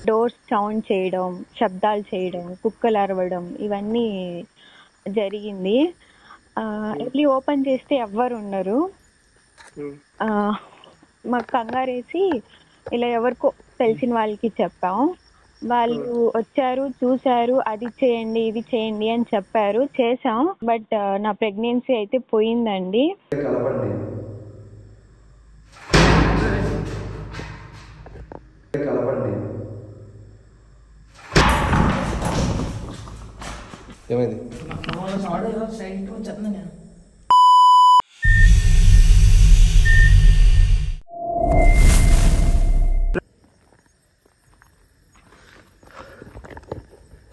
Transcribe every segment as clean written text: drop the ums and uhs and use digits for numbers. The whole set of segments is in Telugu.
డోర్స్ సౌండ్ చేయడం, శబ్దాలు చేయడం, కుక్కలు అరవడం ఇవన్నీ జరిగింది. వెళ్ళి ఓపెన్ చేస్తే ఎవ్వరు ఉండరు. మాకు కంగారేసి ఇలా ఎవరికో తెలిసిన వాళ్ళకి చెప్పాం. వాళ్ళు వచ్చారు, చూసారు, అది చేయండి ఇది చేయండి అని చెప్పారు, చేసాం. బట్ నా ప్రెగ్నెన్సీ అయితే పోయిందండి. ఏమైంది?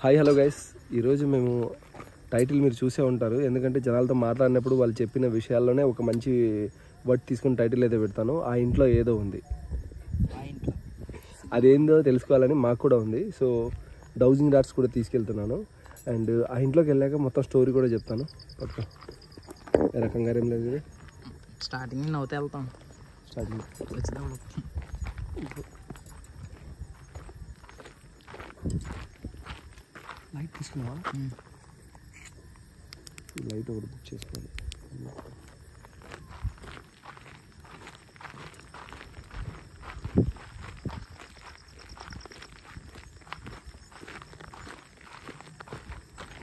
హాయ్ హలో గైస్, ఈరోజు మేము టైటిల్ మీరు చూసే ఉంటారు. ఎందుకంటే జనాలతో మాట్లాడినప్పుడు వాళ్ళు చెప్పిన విషయాల్లోనే ఒక మంచి వర్డ్ తీసుకుని టైటిల్ అయితే పెడతాను. ఆ ఇంట్లో ఏదో ఉంది, అదేందో తెలుసుకోవాలని మాకు కూడా ఉంది. సో డౌజింగ్ రాడ్స్ కూడా తీసుకెళ్తున్నాను. అండ్ ఆ ఇంట్లోకి వెళ్ళాక మొత్తం స్టోరీ కూడా చెప్తాను. పట్టుకో, ఏ రకంగా ఏం లేదు. స్టార్టింగ్ నవ్వుతే వెళ్తాం. స్టార్టింగ్ లైట్ తీసుకున్నావా? లైట్ ఒకటి బుక్ చేసుకోవాలి.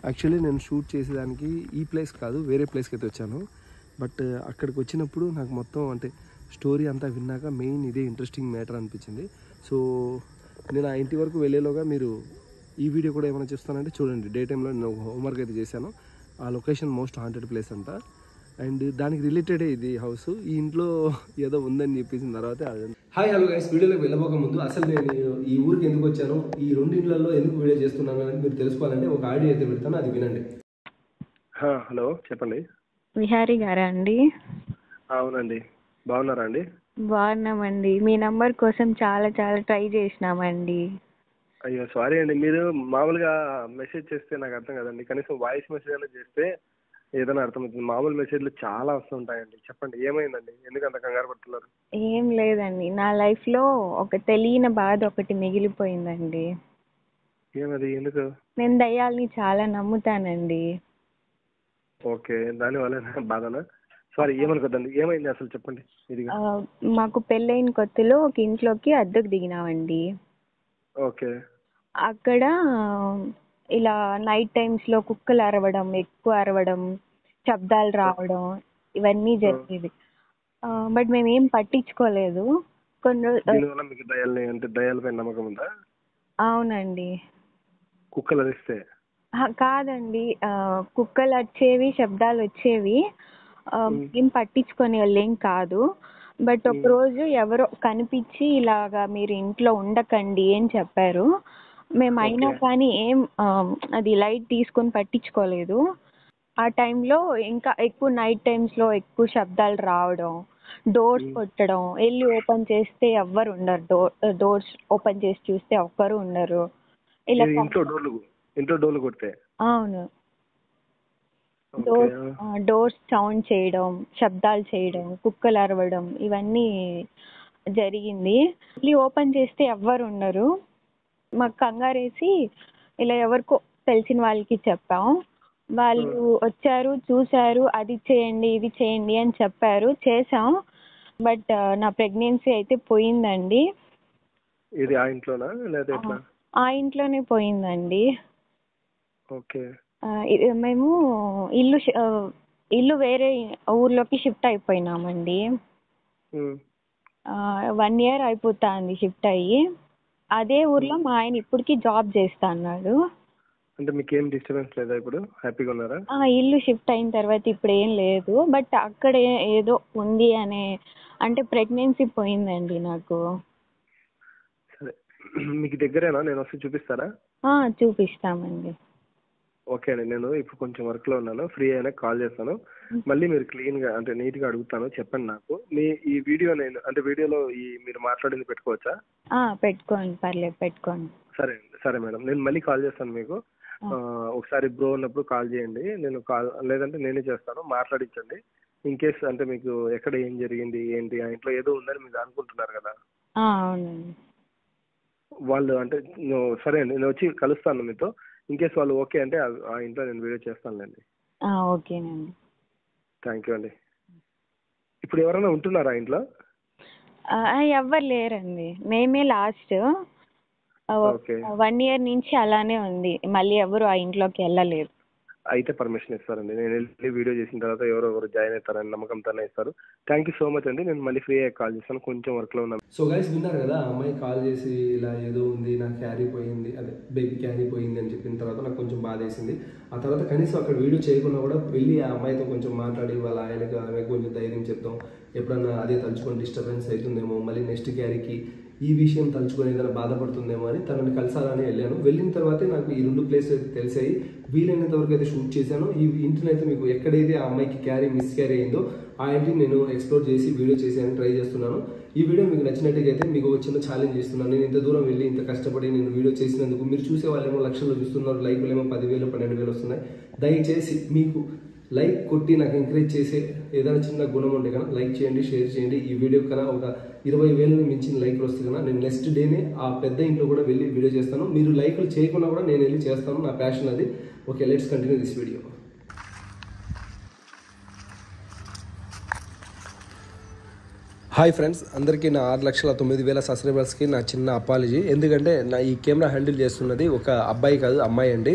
యాక్చువల్లీ నేను షూట్ చేసేదానికి ఈ ప్లేస్ కాదు, వేరే ప్లేస్కి అయితే వచ్చాను. బట్ అక్కడికి వచ్చినప్పుడు నాకు మొత్తం అంటే స్టోరీ అంతా విన్నాక మెయిన్ ఇదే ఇంట్రెస్టింగ్ మ్యాటర్ అనిపించింది. సో నేను ఆ ఇంటి వరకు వెళ్ళేలోగా మీరు ఈ వీడియో కూడా ఏమైనా చూస్తానంటే చూడండి. డే టైంలో నేను హోంవర్క్ అయితే చేశాను. ఆ లొకేషన్ మోస్ట్ హాంటెడ్ ప్లేస్ అంట. అండ్ దానికి రిలేటెడే ఇది హౌస్. ఈ ఇంట్లో ఏదో ఉందని చెప్పేసిన తర్వాత హాయ్ హలో గైస్, వీడియోలోకి వెళ్ళబోక ముందు అసలు నేను ఈ ఊరికి ఎందుకు వచ్చాను, ఈ రెండు ఇళ్లలో ఎందుకు వీడియో చేస్తున్నాను అనేది మీరు తెలుసుకోవాలంటే ఒక ఆడియో అయితే పెడతాను, అది వినండి. హలో చెప్పండి. విహారీ గారా అండి? అవునండి, బాగున్నారా అండి? బాగున్నామండి. మీ నంబర్ కోసం చాలా చాలా ట్రై చేసినామండి. అయ్యో సారీ అండి, మీరు మామూలుగా మెసేజ్ చేస్తే నాకు అర్థం కదండి. కనీసం వాయిస్ మెసేజ్ అయినా చేస్తే ఏదైనా అర్థమవుతుంది. మామూలు మెసేజ్లు చాలా వస్తుంటాయండి. చెప్పండి ఏమైందండి, ఎందుకు అంత కంగారు పడుతున్నారు? ఏం లేదండి, నా లైఫ్లో ఒక తెలియని బాధ ఒకటి మిగిలిపోయిందండి. ఏమది, ఎందుకు? నేను దయ్యాల్ని చాలా నమ్ముతానండి. ఓకే, దానివల్ల బాధనా? సారీ, ఏమనుకోద్దండి. ఏమైంది అసలు చెప్పండి. ఇది మాకు పెళ్ళైన కొత్తలో ఒక ఇంట్లోకి అద్దెకు దిగినామండి. ఓకే. అక్కడ ఇలా నైట్ టైమ్స్లో కుక్కలు అరవడం, ఎక్కువ అరవడం, శబ్దాలు రావడం ఇవన్నీ జరిగేది. బట్ మేమేం పట్టించుకోలేదు. దీనివల్ల మీకు దయాలపై నమ్మకం ఉందా? అవునండి. కుక్కలు అరిస్తే కాదండి, కుక్కలు వచ్చేవి, శబ్దాలు వచ్చేవి, ఏం పట్టించుకునే వాళ్ళేం కాదు. బట్ ఒకరోజు ఎవరో కనిపించి ఇలాగా మీరు ఇంట్లో ఉండకండి అని చెప్పారు. మేము అయినా కానీ ఏం అది లైట్ తీసుకొని పట్టించుకోలేదు. ఆ టైంలో ఇంకా ఎక్కువ నైట్ టైమ్స్లో ఎక్కువ శబ్దాలు రావడం, డోర్స్ కొట్టడం, వెళ్ళి ఓపెన్ చేస్తే ఎవ్వరు ఉండరు. డోర్స్ ఓపెన్ చేసి చూస్తే ఒక్కరు ఉండరు. ఇలా ఇంట్లో డోర్లు కొడితే? అవును. డోర్స్ సౌండ్ చేయడం, శబ్దాలు చేయడం, కుక్కలు అరవడం ఇవన్నీ జరిగింది. ఓపెన్ చేస్తే ఎవ్వరు ఉండరు. మాకు కంగారేసి ఇలా ఎవరికో తెలిసిన వాళ్ళకి చెప్పాం. వాళ్ళు వచ్చారు, చూసారు, అది చేయండి ఇది చేయండి అని చెప్పారు, చేసాం. బట్ నా ప్రెగ్నెన్సీ అయితే పోయిందండి. ఇది ఆ ఇంట్లోనా లేదా ఎట్లా? ఆ ఇంట్లోనే పోయిందండి. ఓకే. మేము ఇల్లు వేరే ఊర్లోకి షిఫ్ట్ అయిపోయినామండి. 1 year అయిపోతుంది షిఫ్ట్ అయ్యి. అదే ఊర్లో మా ఆయన ఇప్పటికీ జాబ్ చేస్తా అన్నాడు. అంటే మీకేం డిస్టర్బెన్స్ లేదా? ఇప్పుడు హ్యాపీగా ఉన్నారా? ఇల్లు షిఫ్ట్ అయిన తర్వాత ఇప్పుడు ఏం లేదు. బట్ అక్కడ ఏదో ఉంది అంటే ప్రెగ్నెన్సీ పోయిందండి నాకు. సరే, మీకు దగ్గరేనా? నేను వస్తే చూపిస్తారా? చూపిస్తామండి. ఓకే అండి, నేను ఇప్పుడు కొంచెం వర్క్లో ఉన్నాను. ఫ్రీ అయినా కాల్ చేస్తాను. మళ్ళీ మీరు క్లీన్గా అంటే నీట్గా అడుగుతాను. చెప్పండి నాకు. ఈ వీడియో నేను అంటే వీడియోలో మీరు మాట్లాడింది పెట్టుకోవచ్చా? పెట్టుకోండి, పర్లేదు పెట్టుకోండి. సరే అండి, సరే మేడం, నేను మళ్ళీ కాల్ చేస్తాను మీకు. ఒకసారి బ్రో ఉన్నప్పుడు కాల్ చేయండి. నేను కాల్ లేదంటే నేనే చేస్తాను, మాట్లాడించండి. ఇన్ కేస్ అంటే మీకు ఎక్కడ ఏం జరిగింది ఏంటి, ఆ ఇంట్లో ఏదో ఉందని మీరు అనుకుంటున్నారు కదా? అవునండి. వాళ్ళు అంటే సరే అండి, నేను వచ్చి కలుస్తాను మీతో. ఇన్ కేస్ వాళ్ళు ఓకే అంటే ఆ ఇంట్లో నేను వీడియో చేస్తానులేండి. ఓకేనండి. థ్యాంక్ యూ అండి. ఇప్పుడు ఎవరైనా ఉంటున్నారా ఇంట్లో? ఎవ్వరు లేరండి, మేమే లాస్ట్. ఓకే. 1 year నుంచి అలానే ఉంది, మళ్ళీ ఎవరు ఆ ఇంట్లోకి వెళ్ళలేదు. అయితే పర్మిషన్ ఇస్తారండి. నేను వెళ్ళి వీడియో చేసిన తర్వాత ఎవరో ఒకరు జాయిన్ అవుతారని నమ్మకంతోనే ఇస్తారు. థ్యాంక్ యూ సో మచ్ అండి. నేను మళ్ళీ ఫ్రీ అయ్యి కాల్ చేస్తాను, కొంచెం వర్క్లో ఉన్నాను. సో గైస్ విన్నారు కదా, అమ్మాయి కాల్ చేసి ఇలా ఏదో ఉంది, నాకు క్యారీ పోయింది, అదే బేబీ క్యారీ పోయింది అని చెప్పిన తర్వాత నాకు కొంచెం బాధ వేసింది. ఆ తర్వాత కనీసం అక్కడ వీడియో చేయకుండా కూడా వెళ్ళి ఆ అమ్మాయితో కొంచెం మాట్లాడి వాళ్ళ ఆయనకు ఆమెకు కొంచెం ధైర్యం చెప్తాం. ఎప్పుడన్నా అదే తలుచుకొని డిస్టర్బెన్స్ అవుతుందేమో, మళ్ళీ నెక్స్ట్ క్యారీకి ఈ విషయం తలుచుకొని ఏదైనా బాధపడుతుందేమో అని తనని కలిసాలని వెళ్ళాను. వెళ్ళిన తర్వాతే నాకు ఈ 2 ప్లేసెస్ అయితే తెలిసాయి. వీలైనంత వరకు అయితే షూట్ చేశాను. ఈ ఇంటిని అయితే మీకు ఎక్కడైతే ఆ అమ్మాయికి మిస్ క్యారీ అయిందో ఆ ఇంటిని నేను ఎక్స్ప్లోర్ చేసి వీడియో చేసేయడానికి ట్రై చేస్తున్నాను. ఈ వీడియో మీకు నచ్చినట్టుగైతే మీకు ఒక చిన్న ఛాలెంజ్ ఇస్తున్నాను. నేను ఇంత దూరం వెళ్ళి ఇంత కష్టపడి నేను వీడియో చేసినందుకు మీరు చూసే వాళ్ళేమో లక్షల్లో చూస్తున్నారు, లైక్లు ఏమో 10,000 12,000 వస్తున్నాయి. దయచేసి మీకు లైక్ కొట్టి నాకు ఎంకరేజ్ చేసే ఏదైనా చిన్న గుణం ఉంటే కన్నా లైక్ చేయండి, షేర్ చేయండి. ఈ వీడియో కన్నా ఒక 20,000 మించిన లైక్లు వస్తే కన్నా నేను నెక్స్ట్ డేనే ఆ పెద్ద ఇంట్లో కూడా వెళ్ళి వీడియో చేస్తాను. మీరు లైక్లు చేయకుండా కూడా నేను వెళ్ళి చేస్తాను, నా ప్యాషన్ అది. Okay, let's continue this video. Hi friends, అందరికీ నా 6,09,000 సబ్స్క్రైబర్స్కి నా చిన్న అపాలజీ. ఎందుకంటే నా ఈ కెమెరా హ్యాండిల్ చేస్తున్నది ఒక అబ్బాయి కాదు, అమ్మాయి అండి.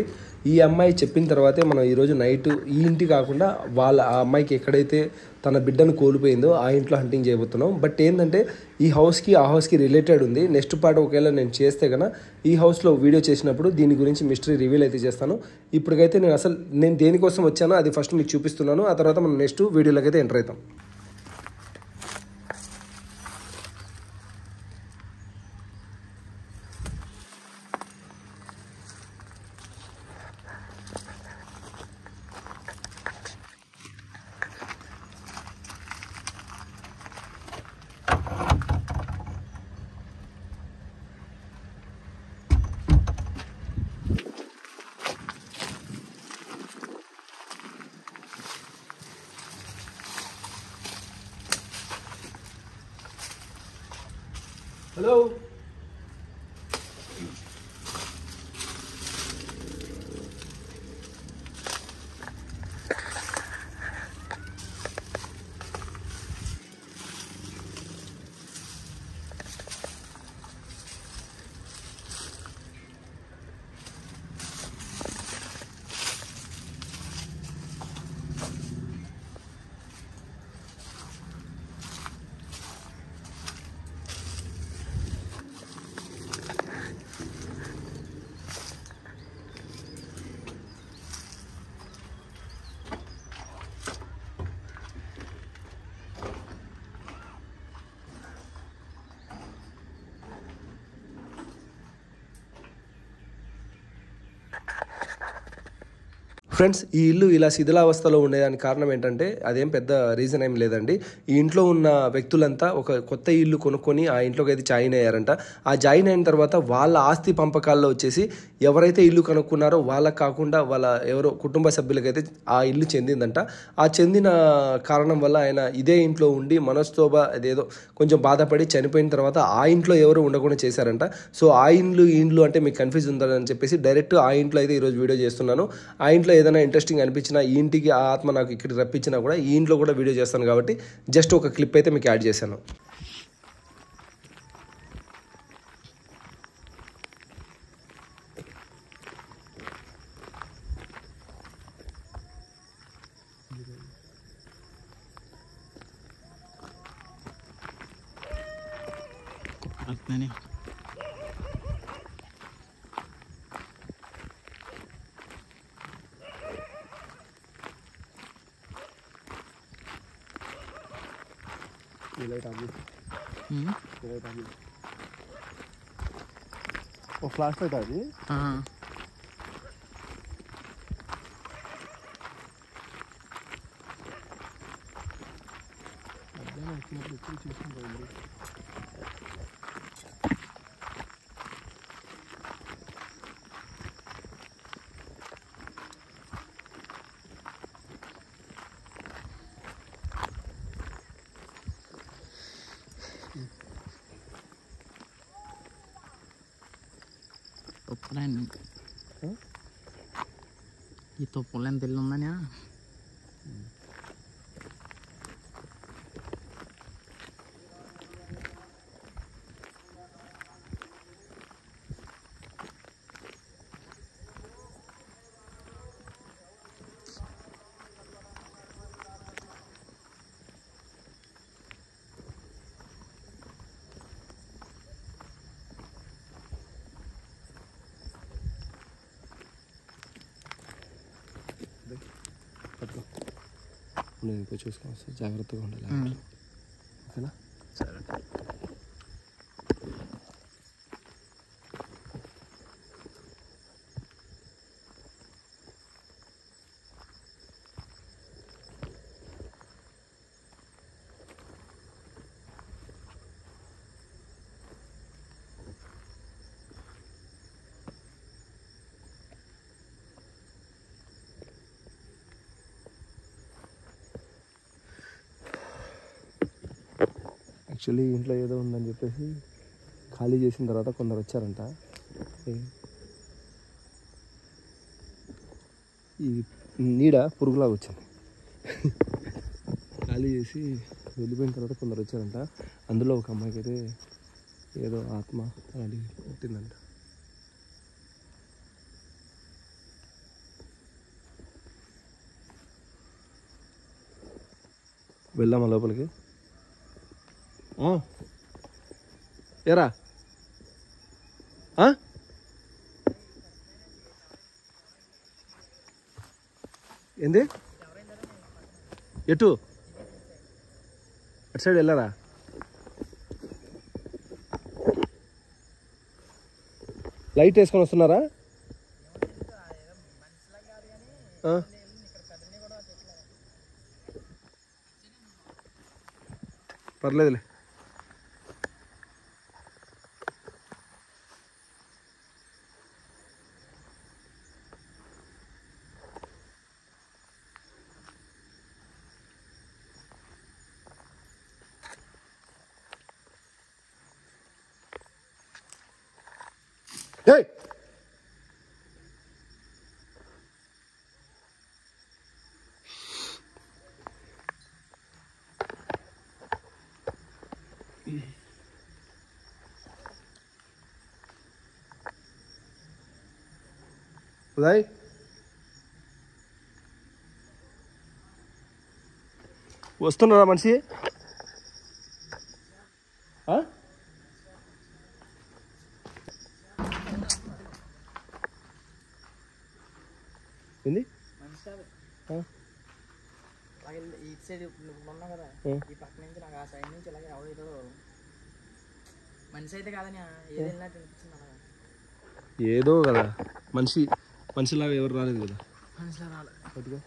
ఈ అమ్మాయి చెప్పిన తర్వాతే మనం ఈరోజు నైట్ ఈ ఇంటి కాకుండా ఆ అమ్మాయికి ఎక్కడైతే తన బిడ్డను కోల్పోయిందో ఆ ఇంట్లో హంటింగ్ చేయబోతున్నాం. బట్ ఏంటంటే ఈ హౌస్కి ఆ హౌస్కి రిలేటెడ్ ఉంది. నెక్స్ట్ పార్ట్ ఒకవేళ నేను చేస్తే కన్నా ఈ హౌస్లో వీడియో చేసినప్పుడు దీని గురించి మిస్టరీ రివీల్ అయితే చేస్తాను. ఇప్పటికైతే నేను దేనికోసం వచ్చానో అది ఫస్ట్ మీకు చూపిస్తున్నాను. ఆ తర్వాత మనం నెక్స్ట్ వీడియోలోకి అయితే ఎంటర్ అవుతాం. హలో, ఫ్రెండ్స్, ఈ ఇల్లు ఇలా శిథిలావస్థలో ఉండేదానికి కారణం ఏంటంటే అదేం పెద్ద రీజన్ ఏం లేదండి. ఈ ఇంట్లో ఉన్న వ్యక్తులంతా ఒక కొత్త ఇల్లు కొనుక్కొని ఆ ఇంట్లోకి అయితే జాయిన్ అయ్యారంట. ఆ జాయిన్ అయిన తర్వాత వాళ్ళ ఆస్తి పంపకాల్లో వచ్చేసి ఎవరైతే ఇల్లు కనుక్కున్నారో వాళ్ళకి కాకుండా వాళ్ళ ఎవరో కుటుంబ సభ్యులకైతే ఆ ఇల్లు చెందిందంట. ఆ చెందిన కారణం వల్ల ఆయన ఇదే ఇంట్లో ఉండి మనస్తోభ అదేదో కొంచెం బాధపడి చనిపోయిన తర్వాత ఆ ఇంట్లో ఎవరు ఉండకుండా చేశారంట. సో ఆ ఇండ్లు అంటే మీకు కన్ఫ్యూజ్ ఉందని చెప్పేసి డైరెక్ట్ ఆ ఇంట్లో అయితే ఈరోజు వీడియో చేస్తున్నాను. ఆ ఇంట్లో ఏదైనా ఇంట్రెస్టింగ్ అనిపించినా, ఈ ఇంటికి ఆ ఆత్మ నాకు ఇక్కడ రప్పించినా కూడా ఈ ఇంట్లో కూడా వీడియో చేస్తాను కాబట్టి జస్ట్ ఒక క్లిప్ అయితే మీకు యాడ్ చేశాను. ఫ్లాష్ లైట్ అది వచ్చినప్పుడు ఎప్పుడు చూసుకుంటాండి. రండి ఈ తుప్పలు ఎంత ఇల్లు ఉందని పట్టుకో నేను ఇంకా చూసుకొని వస్తాను జాగ్రత్తగా ఉండాలి ఓకేనా సరే యాక్చువల్లీ ఇంట్లో ఏదో ఉందని చెప్పేసి ఖాళీ చేసిన తర్వాత కొందరు వచ్చారంట. ఈ నీడ పురుగులాగా వచ్చింది. ఖాళీ చేసి వెళ్ళిపోయిన తర్వాత కొందరు వచ్చారంట. అందులో ఒక అమ్మాయికి అయితే ఏదో ఆత్మ అది పుట్టిందంట. వెళ్దామా లోపలికి? ఏరా ఏంది ఎటు అటు సైడ్ వెళ్ళారా? లైట్ వేసుకొని వస్తున్నారా? పర్లేదులే. Hey! ఉదయ్ వస్తున్నారా మనిషి? ఏంది ఈ సైడ్ ఉన్నా కదా, ఈ పక్క నుంచి నాకు ఆ సైడ్ నుంచి ఇలాగే ఎవడేదో మనిషి అయితే కాదని ఏదో వెళ్ళినట్టు అనిపించింది. అలాగా ఏదో కదా మనిషిలాగా ఎవరు రాలేదు కదా. మనిషిలా రాలేదు.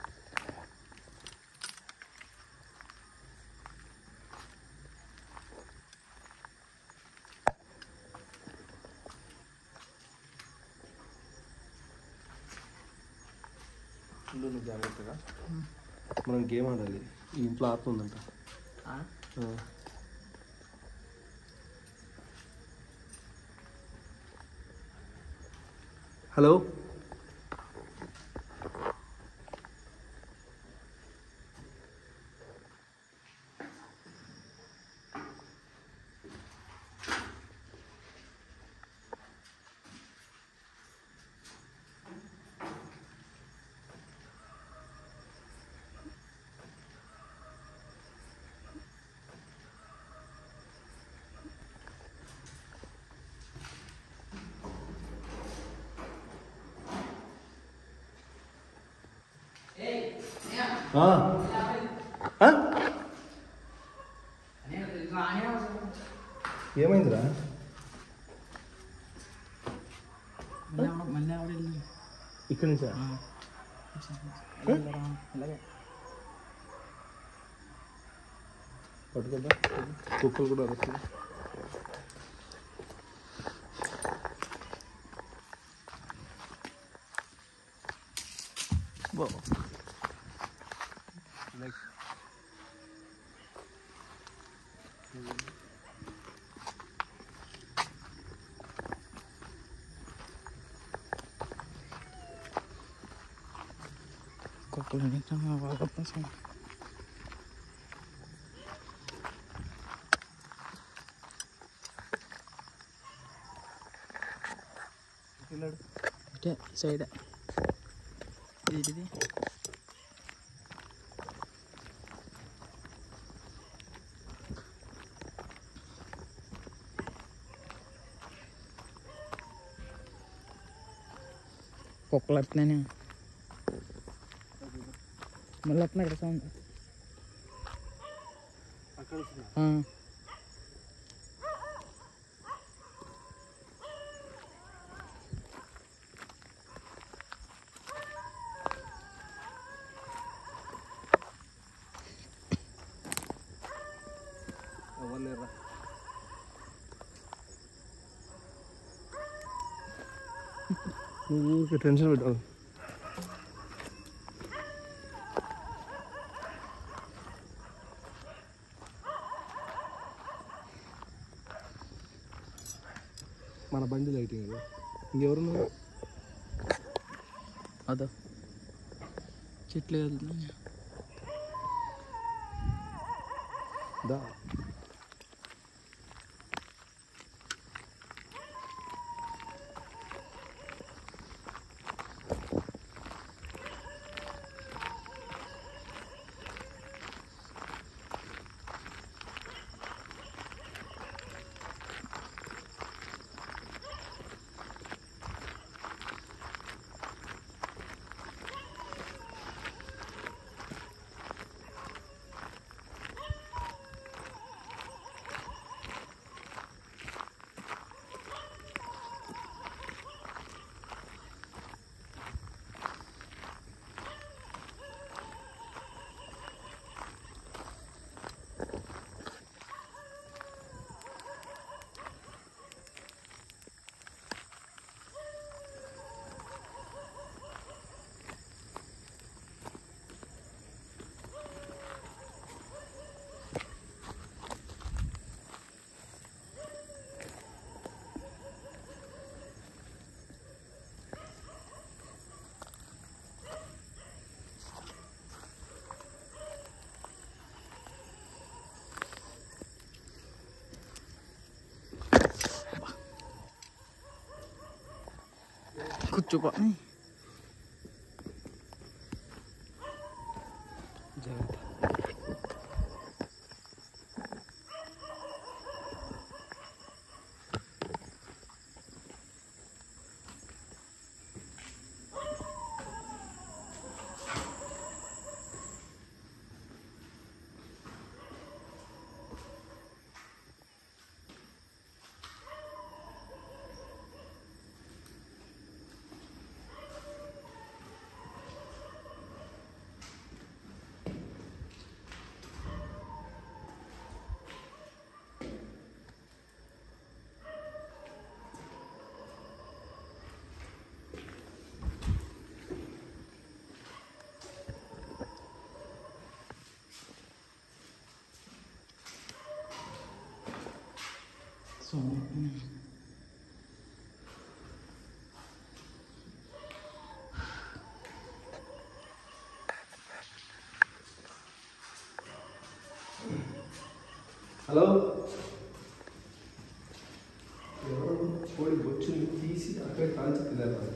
జాగ్రత్తగా మనం గేమ్ ఆడాలి. ఈ ఇంట్లో ఆత్మ ఉందంట. హలో ఏమైందిరా? ఇక్కడి నుంచా? పట్టుకోద్దా కుక్కలు కూడా వస్తుంది. సైడ్ ఇది కుక్కలు వస్తున్నాయి మళ్ళీ వస్తున్నాయి ఇక్కడ సౌండ్ నువ్వు టెన్షన్ పెట్టావు. మన బండి లైటింగ్ అది. ఇంకెవరున్నారు? అదో చెట్లు వెళ్తున్నాయి. దా కూర్చోపా జాగ్రత్త. హలో, ఎవరు కోడి బొచ్చుని తీసి అక్కడే కాల్చి తినేస్తారు.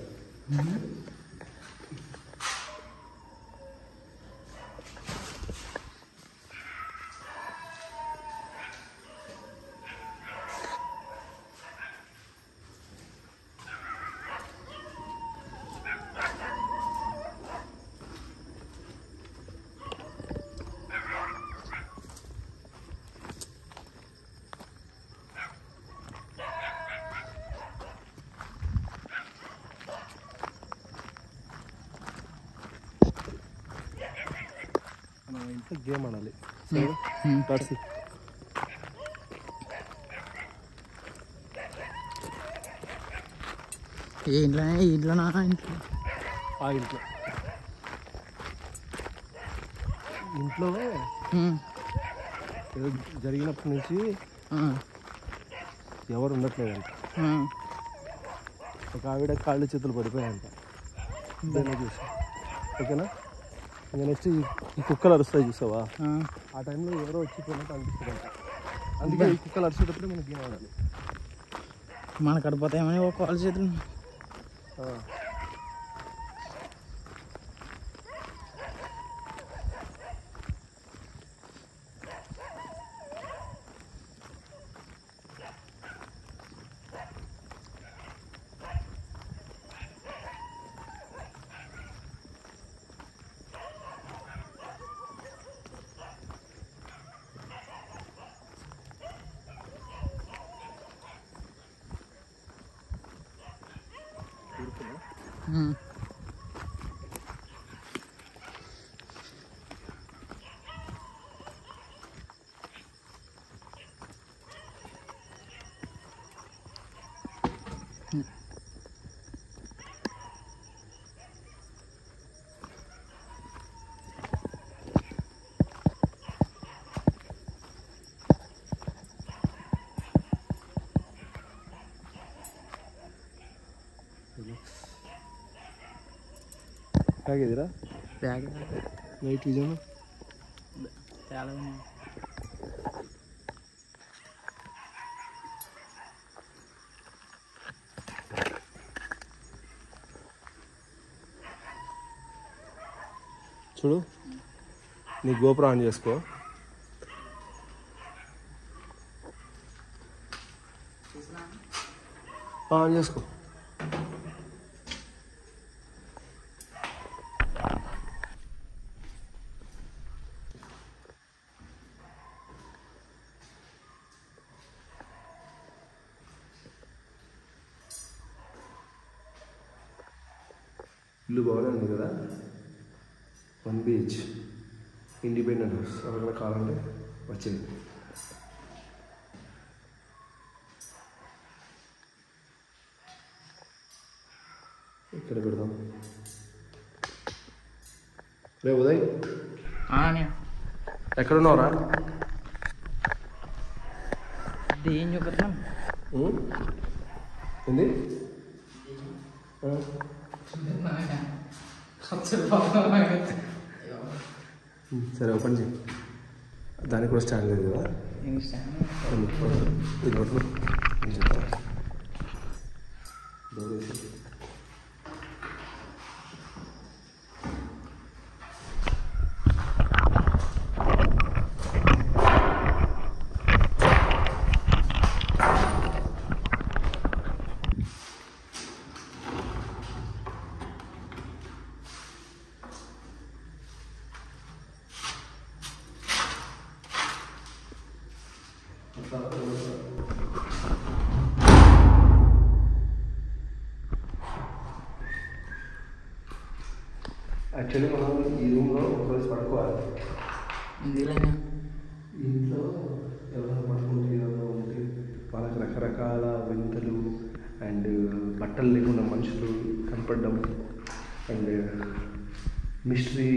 ఇంట్లో గేమ్ ఆడాలి. టాక్సీ ఇంట్లో ఇంట్లోనా ఇంట్లో ఆ ఇంట్లో ఇంట్లో ఏదో జరిగినప్పటి నుంచి ఎవరు ఉండట్లేదంట. ఒక ఆవిడ కాళ్ళు చేతులు పడిపోయాయంట. చూసి ఓకేనా. ఇంకా నెక్స్ట్ ఈ కుక్కలు అరుస్తాయి చూసావా, ఆ టైంలో ఎవరో వచ్చి పోయినట్టు అనిపిస్తుంది. అందుకే ఈ కుక్కలు అరిచేటప్పుడు మనకి ఏం వాడాలి, మనకు అడిపోతాయేమని ఒక కాల్ చేతులు. ಹೇಗಿದ್ದೀರಾ ಬ್ಯಾಗ್ ನೈಟ್ ವಿಷನ್ చూడు, నీ గోపురం ఆన్ చేసుకో. ఆన్ చేసుకో. ఇల్లు బాగానే ఉంది కదా, 1 BH ఇండిపెండెంట్ హౌస్. ఎవరైనా కావాలంటే వచ్చింది. ఇక్కడ పెడదాం. రే ఉదయ్, ఎక్కడున్నావురా? ఏం చూపుతున్నాం ఏంది? సరే ఓపెన్ చేయి. దానికి కూడా స్టాండ్ లేదు కదా. ఇది పట్టుకో. డోర్ వేసి యాక్చువల్లీ మనం ఈ రూమ్లో ఒకరోజు పడుకోవాలి. ఇంట్లో ఎవరైనా పడుకుంటే ఏదైనా ఉంటే వాళ్ళకి రకరకాల వింతలు అండ్ బట్టలు లేకుండా మనుషులు కనపడడం అండ్ మిస్టరీ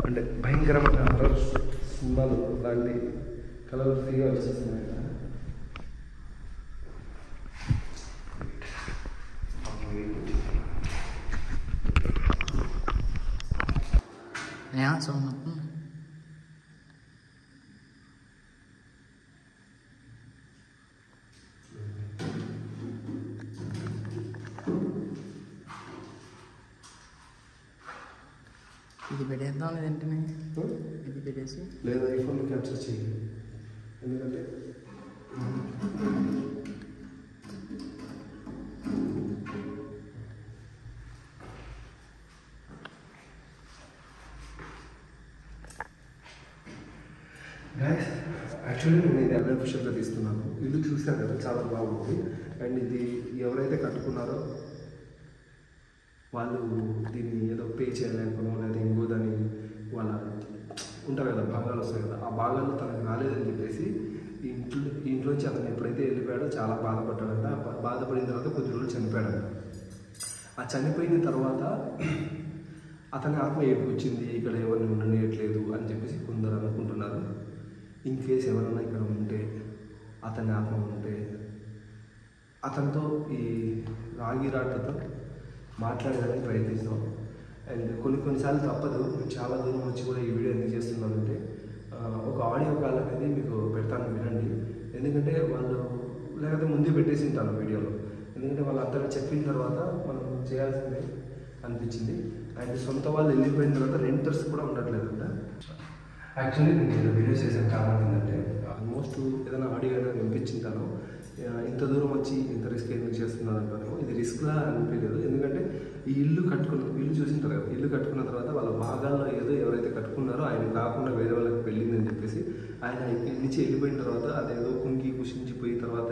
అంటే భయంకరమైన హర్రర్ సినిమాలు లాంటి కలర్ ఫ్రీగా వచ్చేస్తున్నాయి కదా. ఇది పెట్టేద్దాం లేదంటే ఇది పెట్టేసి లేదా ఐఫోన్లో క్యాప్చర్ చేయండి. ఎందుకంటే గైస్ యాక్చువల్లీ నేను ఇది అన్అఫిషియల్గా తీస్తున్నాను. ఇల్లు చూసాను కదా, చాలా బాగుంది. అండ్ ఇది ఎవరైతే కట్టుకున్నారో వాళ్ళు దీన్ని ఏదో పే చేయాలనుకున్నాం, లేదా ఇంకో దాన్ని వాళ్ళ ఉంటారు కదా భాగాలు వస్తాయి కదా, ఆ భాగాలు తనకు రాలేదని చెప్పేసి ఇంట్లోంచి అతను ఎప్పుడైతే వెళ్ళిపోయాడో చాలా బాధపడ్డాడంట. బాధపడిన తర్వాత కొద్ది రోజులు చనిపోయాడంట. ఆ చనిపోయిన తర్వాత అతని ఆత్మ ఏడుపు వచ్చింది, ఇక్కడ ఎవరిని ఉండనియట్లేదు అని చెప్పేసి కొందరు అనుకుంటున్నారు. ఇన్ కేస్ ఎవరైనా ఇక్కడ ఉంటే, అతని ఆత్మ ఉంటే, అతనితో ఈ రాగి రాట్లతో మాట్లాడడానికి ప్రయత్నిస్తాం. అండ్ కొన్నిసార్లు తప్పదు. నేను చాలా దూరం వచ్చి కూడా ఈ వీడియో ఎందుకు చేస్తున్నానంటే ఒక ఆడియో కాల్ అనేది మీకు పెడతాను వినండి. ఎందుకంటే వాళ్ళు లేకపోతే ముందే పెట్టేసి ఉంటాను వీడియోలో. ఎందుకంటే వాళ్ళు అంతగా చెప్పిన తర్వాత మనం చేయాల్సిందే అనిపించింది. అండ్ సొంత వాళ్ళు వెళ్ళిపోయిన తర్వాత రెంటర్స్ కూడా ఉండట్లేదంట. యాక్చువల్లీ నేను వీడియో చేసిన కారణం ఏంటంటే ఆల్మోస్ట్ ఏదైనా ఆడియో అయినా వినిపించింటాను. ఇంత దూరం వచ్చి ఇంత రిస్క్ ఎందుకు చేస్తున్నాను అంటాను. ఇది రిస్క్లా అనిపించలేదు. ఎందుకంటే ఈ ఇల్లు చూసింటారు కదా, ఇల్లు కట్టుకున్న తర్వాత వాళ్ళ భాగాల్లో ఏదో ఎవరైతే కట్టుకున్నారో ఆయన కాకుండా వేరే వాళ్ళకి పెళ్ళిందని చెప్పేసి ఆయన ఇంటి నుంచి వెళ్ళిపోయిన తర్వాత అదేదో కుంగి కుషించిపోయిన తర్వాత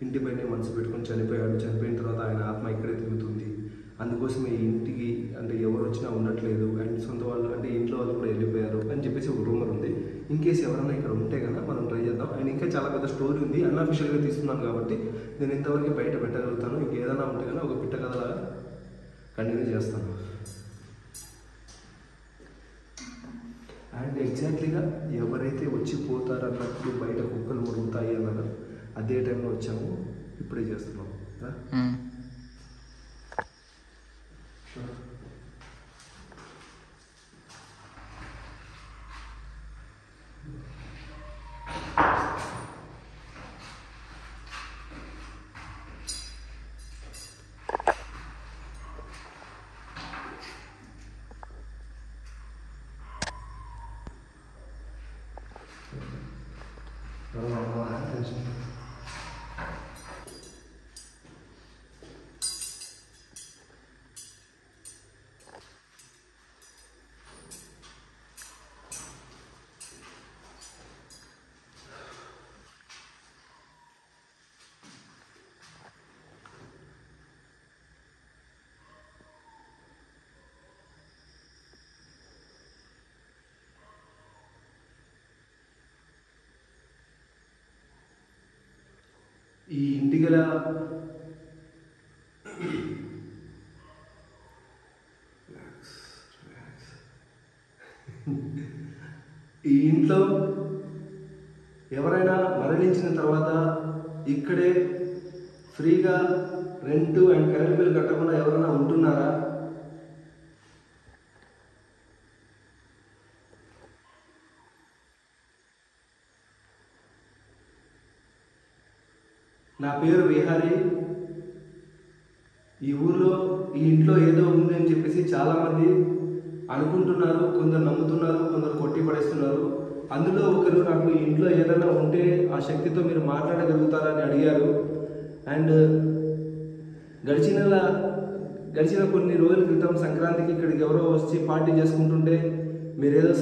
ఇంటిపైనే మనసు పెట్టుకొని చనిపోయాడు. చనిపోయిన తర్వాత ఆయన ఆత్మ ఇక్కడే తిరుగుతుంది. అందుకోసం ఈ ఇంటికి అంటే ఎవరు వచ్చినా ఉండట్లేదు. అండ్ సొంత వాళ్ళు అంటే ఇంట్లో వాళ్ళు కూడా వెళ్ళిపోయారు అని చెప్పేసి ఒక రూమర్ ఉంది. ఇన్ కేసు ఎవరైనా ఇక్కడ ఉంటే కనుక మనం ట్రై చేద్దాం. అండ్ ఇంకా చాలా పెద్ద స్టోరీ ఉంది. అన్అఫిషియల్గా తీస్తున్నాను కాబట్టి నేను ఇంతవరకు బయట పెట్టగలుగుతాను. ఇంకేదైనా ఉంటే కనుక ఒక పిట్ట కథలాగా కంటిన్యూ చేస్తాను. అండ్ ఎగ్జాక్ట్లీగా ఎవరైతే వచ్చి పోతారన్నప్పుడు బయట కుక్కలు మురుగుతాయి అన్నారు. అదే టైంలో వచ్చాము. ఇప్పుడే చేస్తున్నాం. ఈ ఇంటి గల ఈ ఇంట్లో ఎవరైనా మరణించిన తర్వాత ఇక్కడే ఫ్రీగా రెంట్ అండ్ కరెంట్ బిల్ కట్టకుండా ఎవరైనా ఉంటున్నారా? నా పేరు విహారీ. ఈ ఊర్లో ఈ ఇంట్లో ఏదో ఉంది అని చెప్పేసి చాలామంది అనుకుంటున్నారు. కొందరు నమ్ముతున్నారు, కొందరు కొట్టి పడేస్తున్నారు. అందులో ఒకరు నాకు ఈ ఇంట్లో ఏదైనా ఉంటే ఆ శక్తితో మీరు మాట్లాడగలుగుతారని అడిగారు. అండ్ గడిచిన కొన్ని రోజుల క్రితం సంక్రాంతికి ఇక్కడికి ఎవరో వచ్చి పార్టీ చేసుకుంటుంటే మీరేదో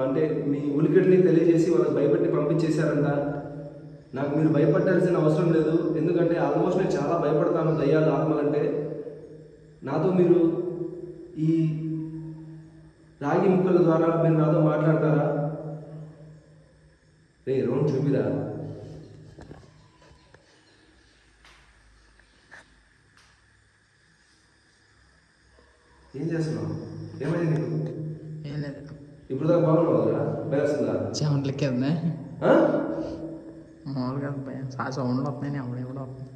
అంటే మీ ఉలికెట్ని తెలియజేసి వాళ్ళకి భయపెట్టి పంపించేశారంట. నాకు మీరు భయపడాల్సిన అవసరం లేదు. ఎందుకంటే ఆల్మోస్ట్ నేను చాలా భయపడతాను దయ్యాలు, ఆత్మలంటే. నాతో మీరు ఈ రాగి ముక్కల ద్వారా మీరు నాతో మాట్లాడతారా? రే రౌండ్ చూపిరా. ఏం చేస్తున్నావు? ఏమైంది నీకు? ఏం లేదు. ఇప్పుడు దాకా బాగున్నావు కదా? భయాస్తుందా? చెమట్లకి మామూలుగా భయం సౌండ్లు వస్తున్నాయి. ఎవడెవడో వస్తుంది.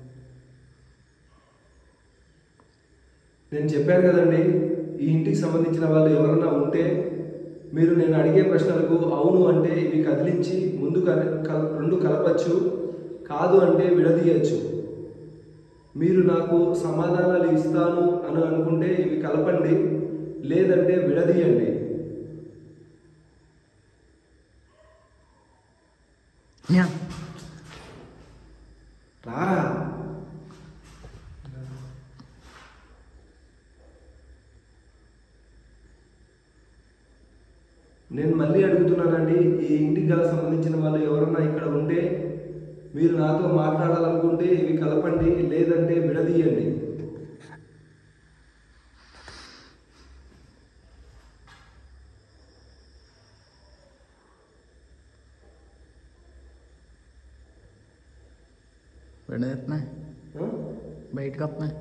నేను చెప్పాను కదండి, ఈ ఇంటికి సంబంధించిన వాళ్ళు ఎవరన్నా ఉంటే మీరు నేను అడిగే ప్రశ్నలకు అవును అంటే ఇవి కదిలించి ముందు రెండు కలపచ్చు, కాదు అంటే విడదీయచ్చు. మీరు నాకు సమాధానాలు ఇస్తాను అని అనుకుంటే ఇవి కలపండి, లేదంటే విడదీయండి. రారా. నేను మళ్ళీ అడుగుతున్నానండి, ఈ ఇంటికి గల సంబంధించిన వాళ్ళు ఎవరన్నా ఇక్కడ ఉంటే మీరు నాతో మాట్లాడాలనుకుంటే ఇవి కలపండి, లేదంటే విడదీయండి. విడదీస్తున్నాయి, బయటకు వస్తున్నాయి.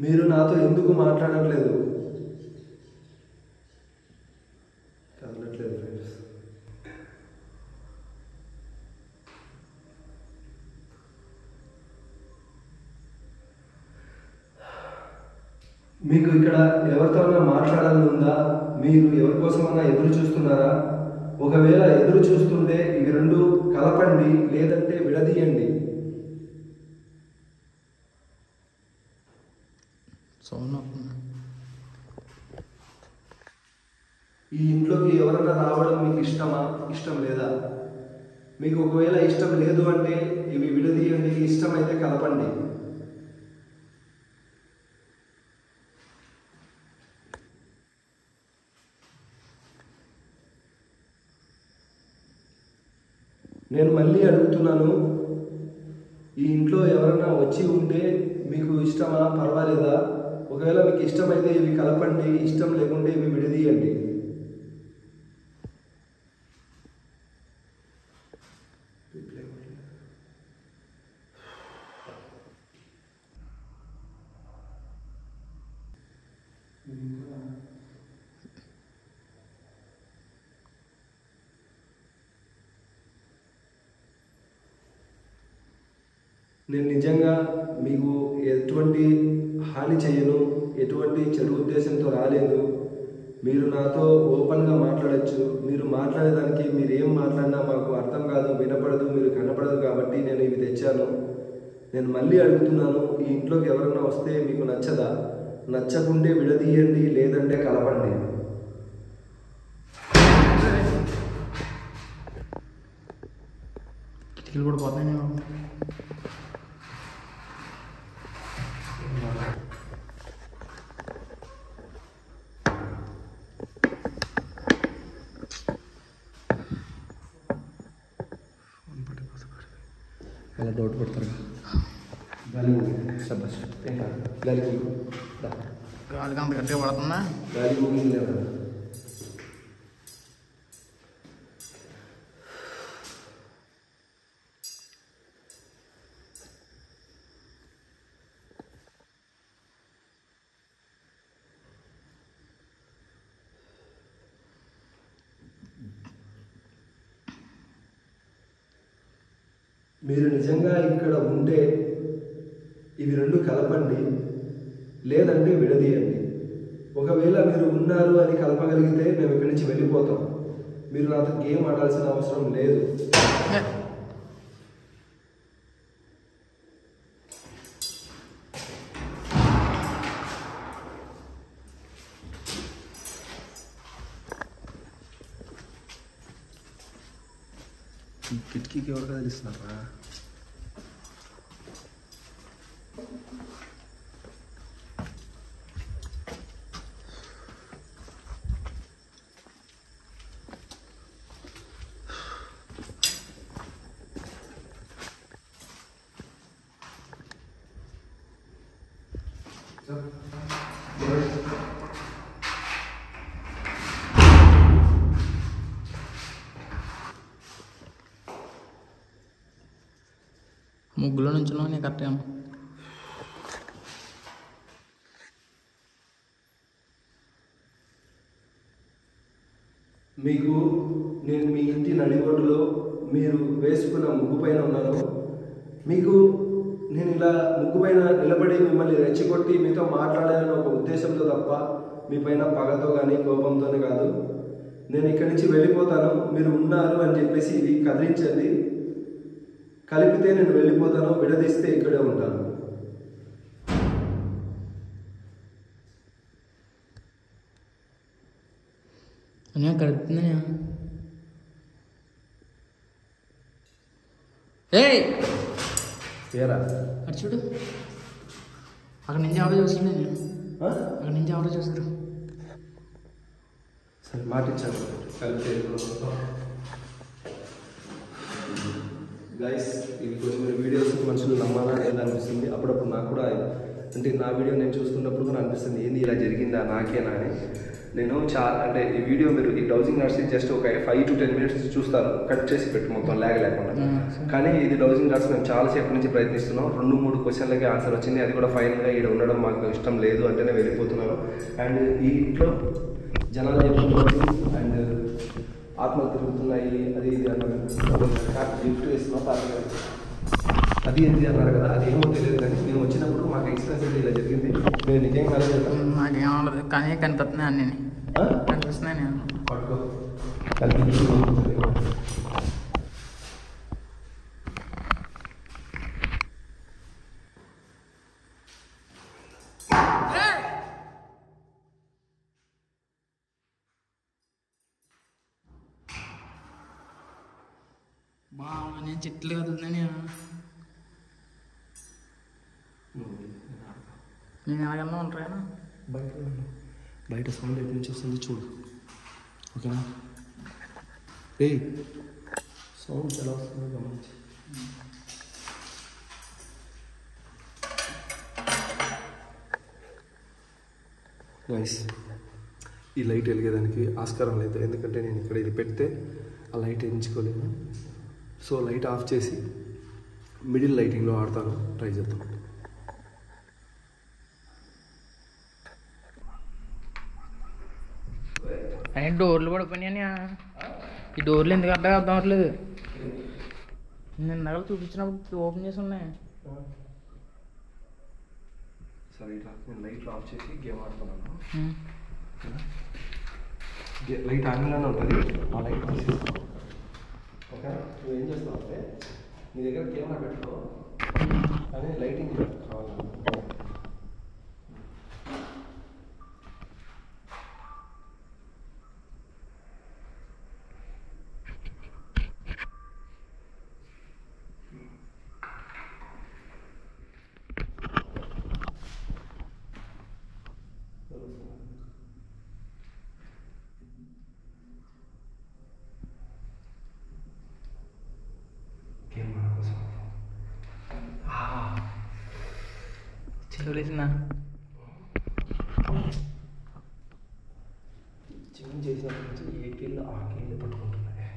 మీరు నాతో ఎందుకు మాట్లాడట్లేదు? కదలట్లేదు ఫ్రెండ్స్. మీకు ఇక్కడ ఎవరితోనైనా మాట్లాడాలని ఉందా? మీరు ఎవరి కోసమన్నా ఎదురు చూస్తున్నారా? ఒకవేళ ఎదురు చూస్తుంటే ఇవి రెండు కలపండి, లేదంటే విడదీయండి. ఈ ఇంట్లోకి ఎవరన్నా రావడం మీకు ఇష్టమా, ఇష్టం లేదా? మీకు ఒకవేళ ఇష్టం లేదు అంటే ఇవి విడదీయండి, ఇష్టమైతే కలపండి. నేను మళ్ళీ అడుగుతున్నాను, ఈ ఇంట్లో ఎవరైనా వచ్చి ఉంటే మీకు ఇష్టమా, పర్వాలేదా? ఒకవేళ మీకు ఇష్టమైతే ఇవి కలపండి, ఇష్టం లేకుంటే ఇవి విడదీయండి. నేను నిజంగా మీకు ఎటువంటి హాని చేయను, ఎటువంటి చెడు ఉద్దేశంతో రాలేదు. మీరు నాతో ఓపెన్గా మాట్లాడచ్చు. మీరు మాట్లాడేదానికి మీరు ఏం మాట్లాడినా మాకు అర్థం కాదు, వినపడదు, మీరు కనపడదు. కాబట్టి నేను ఇవి తెచ్చాను. నేను మళ్ళీ అడుగుతున్నాను, ఈ ఇంట్లోకి ఎవరన్నా వస్తే మీకు నచ్చదా? నచ్చకుంటే విడదీయండి, లేదంటే కలపండి. కూడా పోతున్నాయి. అలా డౌట్ పడతారు. గాలి గాలి గాలికి అంత గట్టిగా పడుతుందా? గాలి ఊగింది లేదా? మీరు నిజంగా ఇక్కడ ఉంటే ఇవి రెండు కలపండి, లేదంటే విడదీయండి. ఒకవేళ మీరు ఉన్నారు అని కలపగలిగితే మేము ఇక్కడి నుంచి వెళ్ళిపోతాం. మీరు నాతో గేమ్ ఆడాల్సిన అవసరం లేదు. ఈ కిటికీకి ఎవరు కదిలిస్తున్నారా? ముగ్గులో నుంచి నేను కట్టాను. మీకు నేను మీ ఇంటి నడిబొడ్డులో మీరు వేసుకున్న ముగ్గు పైన ఉన్నాను. మీకు నేను ఇలా ముగ్గు పైన నిలబడి మిమ్మల్ని రెచ్చగొట్టి మీతో మాట్లాడాలని ఒక ఉద్దేశంతో తప్ప మీ పైన పగతో కానీ కోపంతోనే కాదు. నేను ఇక్కడి నుంచి వెళ్ళిపోతాను. మీరు ఉన్నారు అని చెప్పేసి ఇది కదిలించండి. కలిపితే నేను వెళ్ళిపోతాను, విడదీస్తే ఇక్కడే ఉంటాను. కడుపుతుందా? ఏరా అటు చూడు, అక్కడ నుంచి ఎవరో చూసాను. అక్కడ నుంచి ఎవరో చూసారు. సరే మాటిచ్చాను, కలిపి గైస్. ఇది కొంచెం వీడియోస్ మనుషులు నమ్మాలా లేదా అనిపిస్తుంది. అప్పుడప్పుడు నాకు కూడా అంటే నా వీడియో నేను చూస్తున్నప్పుడు కూడా అనిపిస్తుంది ఏంది ఇలా జరిగిందా నాకేనా అని. నేను అంటే ఈ వీడియో మీరు ఈ డౌజింగ్ నట్స్ జస్ట్ ఒక 5 to 10 minutes చూస్తారు, కట్ చేసి పెట్టు మొత్తం ల్యాగ్ లేకుండా. కానీ ఇది డౌజింగ్ నట్స్ మేము చాలాసేపు నుంచి ప్రయత్నిస్తున్నాం. 2-3 క్వశ్చన్లకి ఆన్సర్ వచ్చింది, అది కూడా ఫైనల్గా ఇక్కడ ఉండడం మాకు ఇష్టం లేదు అంటే నేను వెళ్ళిపోతున్నాను. అండ్ ఈ ఇంట్లో జనాలు చెప్తున్నారు అండ్ ఆత్మలు తిరుగుతున్నాయి అది ఇది అన్నారు, గిఫ్ట్ వేస్తున్నాం తాతగారు అది ఏంటి అన్నారు కదా, అది ఏమో తెలియదు. కానీ మేము వచ్చినప్పుడు మాకు ఎక్స్పీరియన్స్ అయితే ఇలా జరిగింది. మేము నిజంగా నాకేమో కానీ కనిపిస్తున్నాయి అన్నీ కనిపిస్తున్నాయి. నేను పట్టుకో కనిపించింది. నేను చెట్లు కదులుతున్నాయి. నేను ఎలాగన్నా ఉంటాయా బయట సౌండ్ ఎక్కడి నుంచి వస్తుంది చూడు, ఓకేనా? ఏ సౌండ్ ఎలా వస్తుందో గమనించి. నైస్. ఈ లైట్ వెలిగేదానికి ఆస్కారం లేదు, ఎందుకంటే నేను ఇక్కడ ఇది పెడితే ఆ లైట్ ఎంచుకోలేను. సో లైట్ ఆఫ్ చేసి మిడిల్ లైటింగ్లో ఆడతాను, ట్రై చేద్దాం. అని డోర్లు పడిపోయినాయని, ఈ డోర్లు ఎందుకు అర్థం అవ్వట్లేదు. నేను నగలు చూపించినప్పుడు ఓపెన్ చేసి ఉన్నాయి. సరే ఇట్లా నేను లైట్లు ఆఫ్ చేసి గేమ్ ఆడుతున్నాను. లైట్ ఆన్లోనే ఉంటుంది, ఆ లైట్ ఆఫ్ చేస్తాను. ఓకే, నువ్వు ఏం చేస్తావు అంటే నీ దగ్గర కెమెరా పెట్టుకో, కానీ లైటింగ్ కావాలి. చెవులేసిందా? చికెన్ చేసినప్పటి నుంచి ఏ కీళ్ళు ఆ కీళ్ళు పట్టుకుంటున్నాయి.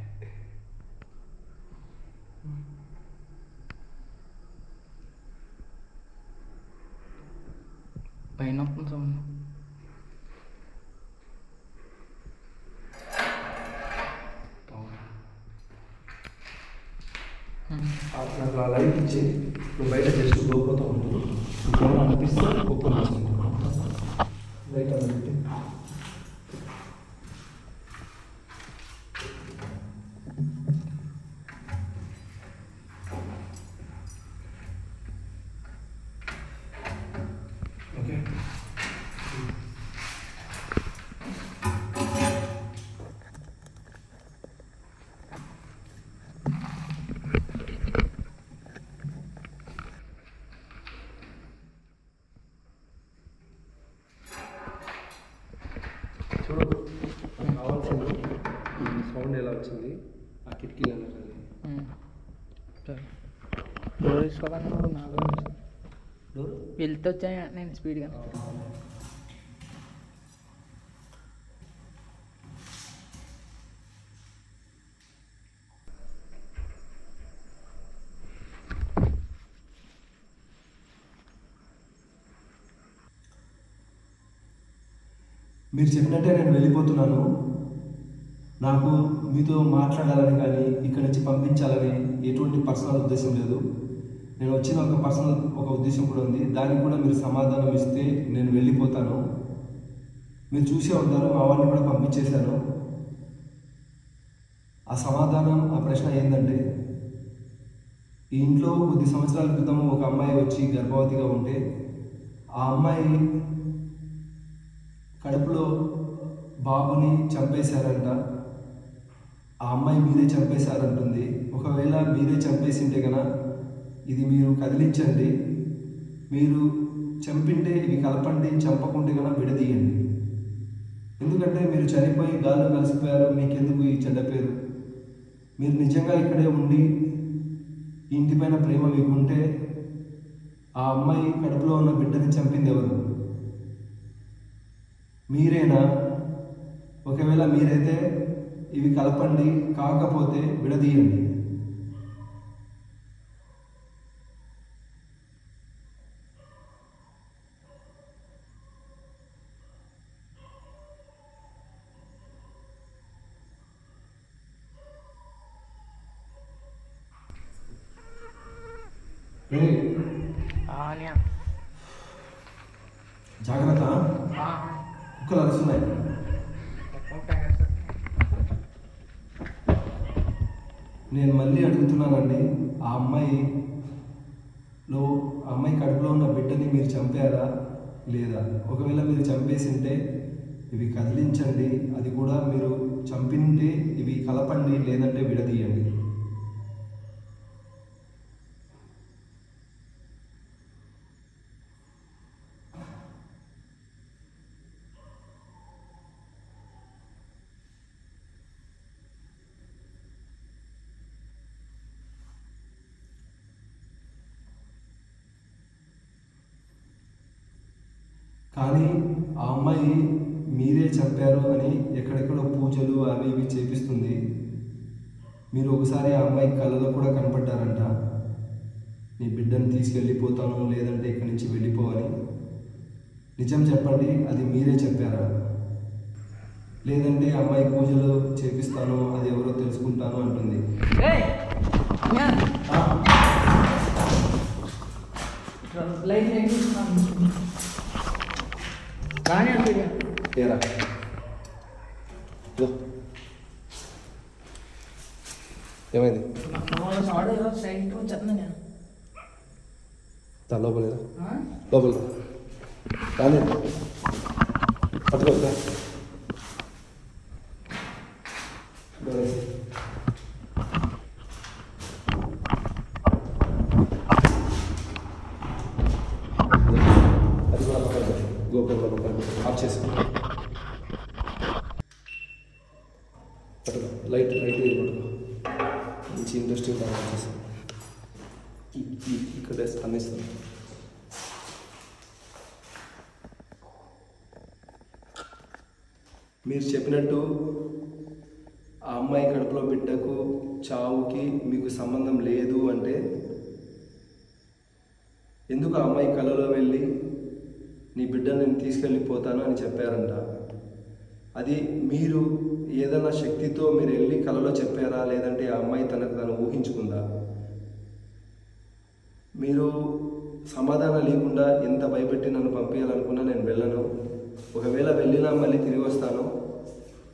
పైన సౌండ్ నాకు ఆ లైట్ ఇచ్చి నువ్వు బయట జస్ట్ గోపురతో ఉంటుంది, ఇప్పుడు అనిపిస్తే ఓపెన్ చేసుకుంటున్నాను. లైట్ అనేది ఓకే. చూడు కావాల్సింది సౌండ్ ఎలా వచ్చింది, ఆ కిటికీలు అన్నది. డోర్ తీసుకోవాలని నాకు డోర్ వెళ్తే వచ్చాయి నేను స్పీడ్గా. మీరు చెప్పినట్టే నేను వెళ్ళిపోతున్నాను. నాకు మీతో మాట్లాడాలని కానీ ఇక్కడి నుంచి పంపించాలని ఎటువంటి పర్సనల్ ఉద్దేశం లేదు. నేను వచ్చిన ఒక ఉద్దేశం కూడా ఉంది, దానికి కూడా మీరు సమాధానం ఇస్తే నేను వెళ్ళిపోతాను. మీరు చూసే ఉంటారు, మా వాళ్ళని కూడా పంపించేశాను. ఆ సమాధానం ఆ ప్రశ్న ఏంటంటే, ఈ ఇంట్లో కొద్ది సంవత్సరాల క్రితం ఒక అమ్మాయి వచ్చి గర్భవతిగా ఉంటే ఆ అమ్మాయి కడుపులో బాబుని చంపేశారంట. ఆ అమ్మాయి మీరే చంపేశారంటుంది. ఒకవేళ మీరే చంపేసింటే కనుక ఇది మీరు కదిలించండి, మీరు చంపింటే ఇవి కలపండి, చంపకుంటే కనుక విడదీయండి. ఎందుకంటే మీరు చనిపోయి గాల్లో కలిసిపోయారు, మీకెందుకు ఈ చెడ్డ పేరు? మీరు నిజంగా ఇక్కడే ఉండి ఇంటిపైన ప్రేమ మీకు ఉంటే ఆ అమ్మాయి కడుపులో ఉన్న బిడ్డని చంపింది ఎవరు? మీరేనా? ఒకవేళ మీరైతే ఇవి కలపండి, కాకపోతే విడదీయండి. జాగ్రత్త, కుక్కలు అరుస్తున్నాయి. నేను మళ్ళీ అడుగుతున్నానండి, ఆ అమ్మాయి కడుపులో ఉన్న బిడ్డని మీరు చంపారా లేదా? ఒకవేళ మీరు చంపేసి ఉంటే ఇవి కదిలించండి, అది కూడా మీరు చంపింటే ఇవి కలపండి, లేదంటే విడదీయండి. కానీ ఆ అమ్మాయి మీరే చంపారు అని ఎక్కడెక్కడో పూజలు అవి ఇవి చేపిస్తుంది. మీరు ఒకసారి ఆ అమ్మాయి కళ్ళలో కూడా కనపడ్డారంట, నీ బిడ్డను తీసుకెళ్ళిపోతాను, లేదంటే ఇక్కడి నుంచి వెళ్ళిపోవని. నిజం చెప్పండి, అది మీరే చెప్పారా? లేదంటే అమ్మాయి పూజలు చేపిస్తాను, అది ఎవరో తెలుసుకుంటాను అంటుంది. ఏరా ఏమైంది? లోపలేదా? లోపల కానీ పట్టుకోవద్దా? అది కూడా పక్కన గోపురంలో పక్కన ఆఫ్ చేసి పట్టుకో. లైట్ పట్టుకో. మంచి ఇంట్రెస్టింగ్ బాగా చేస్తాను. ఇక్కడ అందిస్తాను. మీరు చెప్పినట్టు ఆ అమ్మాయి కడుపులో బిడ్డకు చావుకి మీకు సంబంధం లేదు అంటే ఎందుకు ఆ అమ్మాయి కలలో వెళ్ళి నీ బిడ్డను నేను తీసుకెళ్ళిపోతాను అని చెప్పారంట? అది మీరు ఏదైనా శక్తితో మీరు వెళ్ళి కలలో చెప్పారా, లేదంటే ఆ అమ్మాయి తనకు తను ఊహించుకుందా? మీరు సమాధానం లేకుండా ఎంత భయపెట్టి నన్ను పంపించాలనుకున్నా నేను వెళ్ళను. ఒకవేళ వెళ్ళినా మళ్ళీ తిరిగి వస్తాను.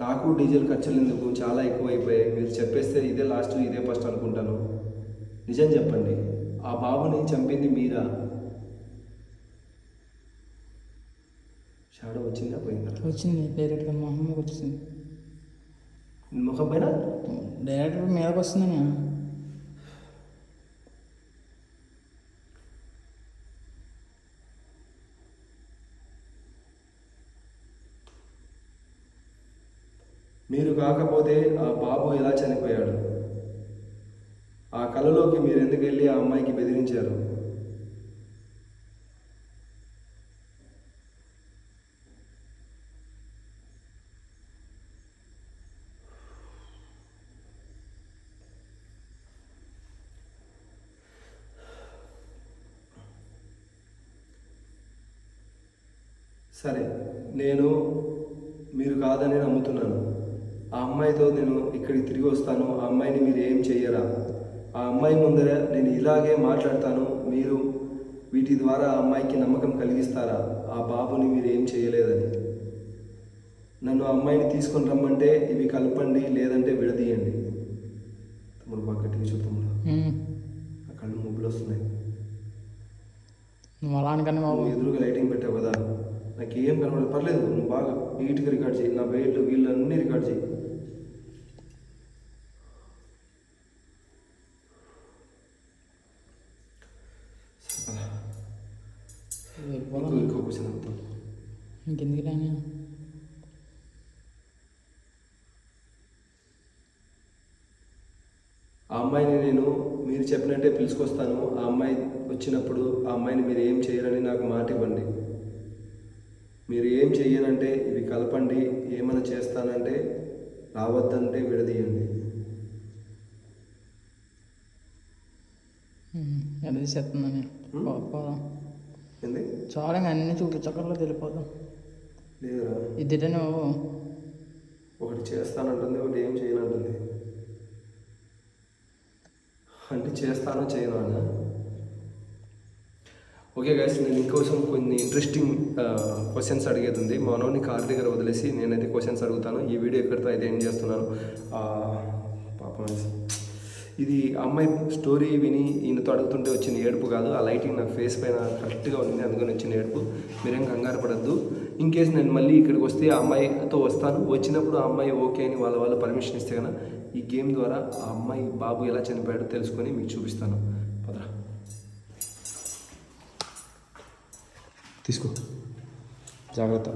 నాకు డీజిల్ ఖర్చులు ఎందుకు, చాలా ఎక్కువైపోయాయి. మీరు చెప్పేస్తే ఇదే లాస్ట్, ఇదే ఫస్ట్ అనుకుంటాను. నిజం చెప్పండి, ఆ బాబుని చంపింది మీరా? షాడో వచ్చిందా పోయిందా? వచ్చింది, డైరెక్ట్గా మొహమ్మకి వచ్చింది. ముఖం పైన డైరెక్ట్ మీదకి వస్తుంది. మీరు కాకపోతే ఆ బాబు ఎలా చనిపోయాడు? ఆ కళలోకి మీరు ఎందుకు వెళ్ళి ఆ అమ్మాయికి బెదిరించారు? సరే, నేను మీరు కాదని నమ్ముతున్నాను. ఆ అమ్మాయితో నేను ఇక్కడికి తిరిగి వస్తాను. ఆ అమ్మాయిని మీరు ఏం చెయ్యరా? ఆ అమ్మాయి ముందర నేను ఇలాగే మాట్లాడతాను. మీరు వీటి ద్వారా ఆ అమ్మాయికి నమ్మకం కలిగిస్తారా ఆ బాబుని మీరు ఏం చేయలేదని? నన్ను ఆ అమ్మాయిని తీసుకొని రమ్మంటే ఇవి కలపండి, లేదంటే విడదీయండి. తమ్ముడు బాగా గట్టిగా చూద్దాము. ఆ కళ్ళు ముబ్బులు వస్తున్నాయి. నువ్వు ఎదురుగా లైటింగ్ పెట్టావు కదా, నాకు ఏం కనబడదు. పర్లేదు, నువ్వు బాగా నీట్గా రికార్డ్ చేయి. నా వేళ్ళు వీళ్ళు అన్నీ రికార్డ్ చేయి. ఇంకో క్వశ్చన్ అవుతాం. ఇంకెందుకు రాని ఆ అమ్మాయిని మీరు మీరు చెప్పినట్టే పిలుచుకొస్తాను. ఆ అమ్మాయి వచ్చినప్పుడు ఆ అమ్మాయిని మీరు ఏం చేయాలని నాకు మాట ఇవ్వండి. మీరు ఏం చెయ్యనంటే ఇవి కలపండి, ఏమైనా చేస్తానంటే రావద్దంటే విడదీయండి. అది చెప్తున్నాను పోదాం. ఏంది చాలా అన్నీ చూపించకుండా తెలిపోదాం. లేదురా, ఇది నువ్వు ఒకటి చేస్తానంటుంది, ఒకటి ఏం చేయనంటుంది. అంటే చేస్తానో చేయను అన్న. ఓకే గైస్, నేను ఇంకోసం కొన్ని ఇంట్రెస్టింగ్ క్వశ్చన్స్ అడిగేది ఉంది. మా మనోని కార్ దగ్గర వదిలేసి నేనైతే క్వశ్చన్స్ అడుగుతాను. ఈ వీడియో ఎక్కడితో అయితే ఎండ్ చేస్తున్నాను. పాపం ఇది అమ్మాయి స్టోరీ విని ఈయనతో అడుగుతుంటే వచ్చిన ఏడుపు కాదు, ఆ లైటింగ్ నాకు ఫేస్ పైన కరెక్ట్గా ఉంది, అందుకని వచ్చిన ఏడుపు. మీరేం కంగారు పడద్దు. ఇన్ కేస్ నేను మళ్ళీ ఇక్కడికి వస్తే ఆ అమ్మాయితో వస్తాను. వచ్చినప్పుడు ఆ అమ్మాయి ఓకే అని వాళ్ళ పర్మిషన్ ఇస్తే కనుక ఈ గేమ్ ద్వారా ఆ అమ్మాయి బాబు ఎలా చనిపోయాడో తెలుసుకొని మీకు చూపిస్తాను. పదరా, తీసుకో, జాగ్రత్త.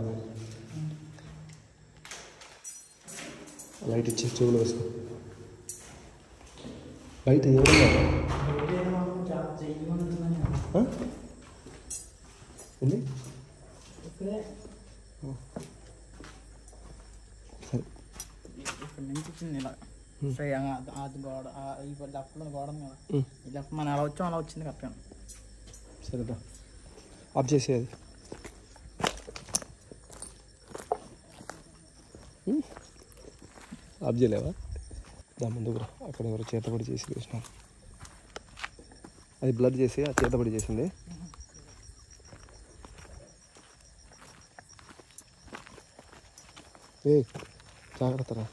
లైట్ ఇచ్చి చెవులు వేసుకో. బయట ఎవరున్నారు? ఏంది? సరే, ఇక్కడ నుంచి వచ్చింది ఇలా అది గోడ, ఈ లెఫ్ట్లో గోడ కదా, ఈ లెఫ్ట్ మనం ఎలా వచ్చాం అలా వచ్చింది కరెక్ట్గా. సరేదా, ఆఫ్ చేసేది. ఆఫ్ చేయలేవా? దాని ముందుకు రా, అక్కడ ఎవరు చేతబడి చేసి వేసినారు. అది బ్లర్ చేసి ఆ చేతబడి చేసింది. ఏ జాగ్రత్త రా.